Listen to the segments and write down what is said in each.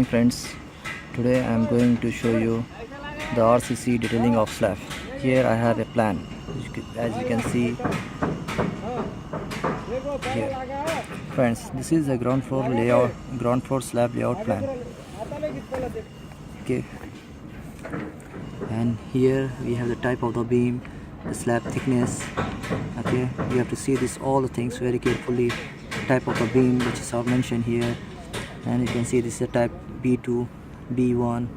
Friends, today I am going to show you the R.c.c detailing of slab. Here I have a plan, as you can see here. Friends, this is a ground floor slab layout plan. Okay, and here we have the type of the beam, the slab thickness. Okay, you have to see this all the things very carefully. The type of the beam which is mentioned here, and you can see this is the type B2, B1,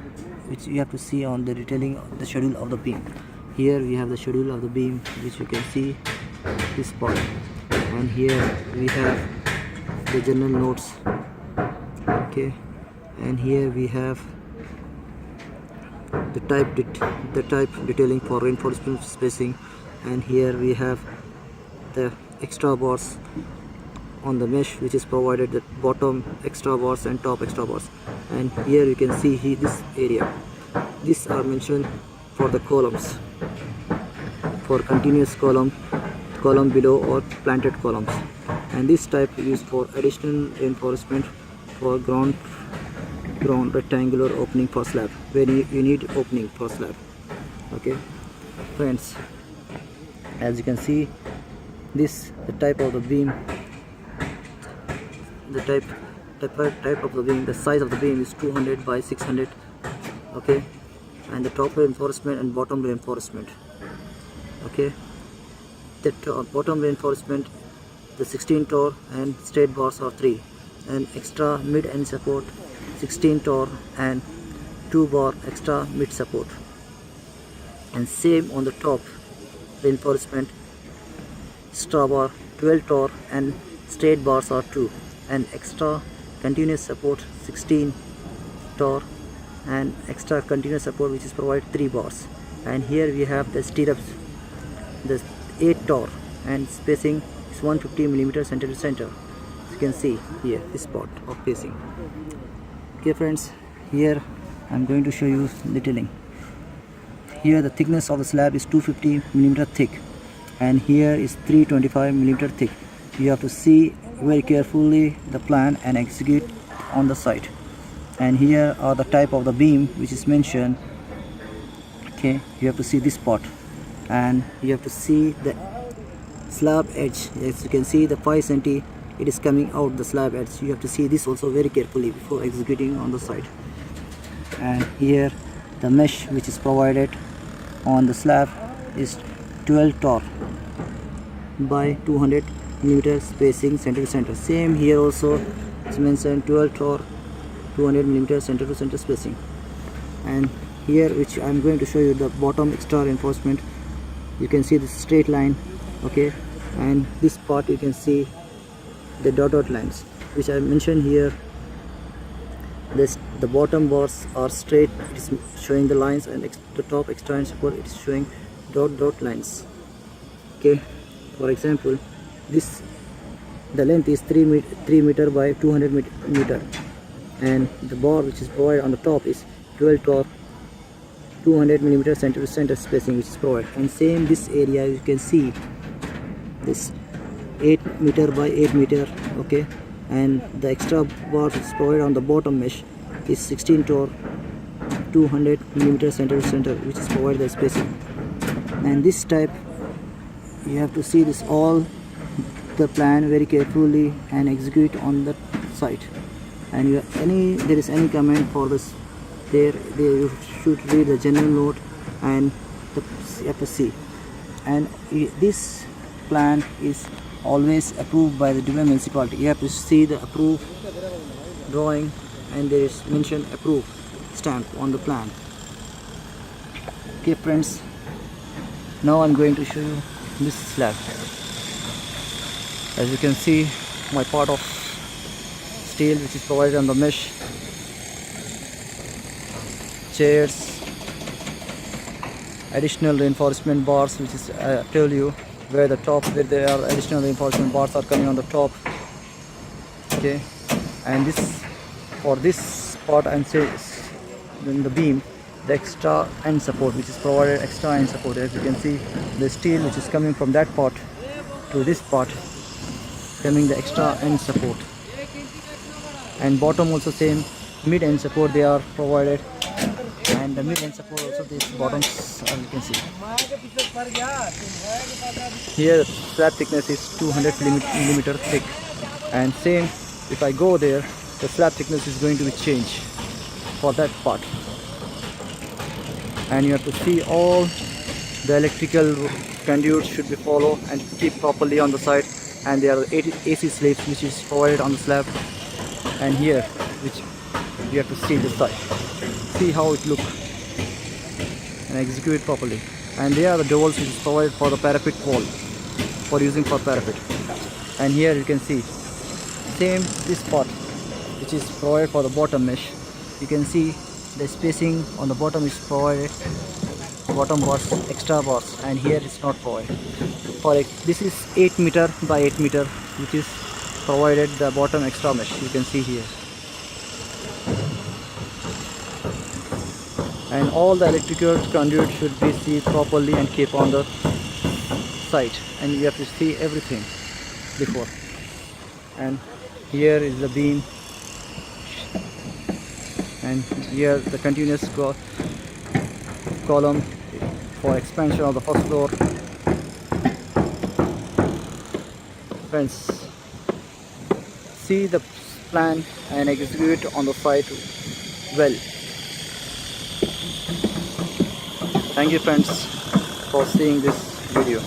which you have to see on the detailing the schedule of the beam. Here we have the schedule of the beam, which you can see this part, and here we have the general notes. Okay, and here we have the type detailing for reinforcement spacing, and here we have the extra bars on the mesh which is provided, the bottom extra bars and top extra bars. And here you can see this area, these are mentioned for the columns, for continuous column below or planted columns, and this type is used for additional reinforcement for ground rectangular opening for slab, where you need opening for slab. Okay friends, as you can see, this the type of the beam, the type of the beam, the size of the beam is 200 by 600. Okay, and the top reinforcement and bottom reinforcement. Okay, the bottom reinforcement, the 16 torr and straight bars are 3, and extra mid end support 16 torr and 2 bar extra mid support. And same on the top reinforcement, extra bar 12 torr and straight bars are 2, and extra continuous support 16 torr and extra continuous support which is provided 3 bars. And here we have the stirrups, the 8 torr, and spacing is 150 mm center to center. As you can see here, this spot of spacing. Okay friends, here I am going to show you detailing. Here the thickness of the slab is 250 mm thick, and here is 325 mm thick. You have to see very carefully the plan and execute on the site. And here are the type of the beam which is mentioned. Okay, you have to see this part, and you have to see the slab edge. As you can see, the 5 cm it is coming out the slab edge. You have to see this also very carefully before executing on the site. And here the mesh which is provided on the slab is 12 torr by 200 mm spacing center to center. Same here also it's mentioned 12 torr 200 mm center to center spacing. And here, which I am going to show you, the bottom extra reinforcement, you can see the straight line. Okay, and this part you can see the dotted lines which I mentioned here. The bottom bars are straight, it is showing the lines, and the top extra end support, it is showing dot lines. Okay, for example, this the length is 3 meter by 200 meter, and the bar which is provided on the top is 12 torr 200 mm center to center spacing which is provided. And same this area you can see this 8 meter by 8 meter. Okay, and the extra bar which is provided on the bottom mesh is 16 torr 200 mm center to center which is provided the spacing. And this type you have to see this all the plan very carefully and execute on the site. And there is any comment for this, there you should read the general note and you have to see. And this plan is always approved by the Dubai municipality. You have to see the approved drawing, and there is mentioned approved stamp on the plan. Okay friends, now I'm going to show you this slab. As you can see, my part of steel which is provided on the mesh, chairs, additional reinforcement bars which is I tell you where there are additional reinforcement bars are coming on the top. Okay, and this for this part I'm saying in the beam, the extra end support which is provided, extra end support. As you can see, the steel which is coming from that part to this part, coming the extra end support. And bottom also same, mid end support they are provided, and the mid end support also these bottoms you can see. Here slab thickness is 200 millimeter thick, and same if I go there, the slab thickness is going to be changed for that part. And you have to see all the electrical conduits should be followed and keep properly on the side, and there are AC slaves which is provided on the slab, and here which you have to see this side, see how it look and execute it properly. And there are the dowels which is provided for the parapet wall, for using for parapet. And here you can see same this part which is provided for the bottom mesh. You can see the spacing on the bottom is provided, bottom bars, extra bars, and here it's not provided. For this is 8 meter by 8 meter which is provided the bottom extra mesh, you can see here. And all the electrical conduit should be seen properly and keep on the side, and you have to see everything before. And here is the beam, and here the continuous column for expansion of the first floor. Friends, see the plan and execute on the site well. Thank you friends for seeing this video.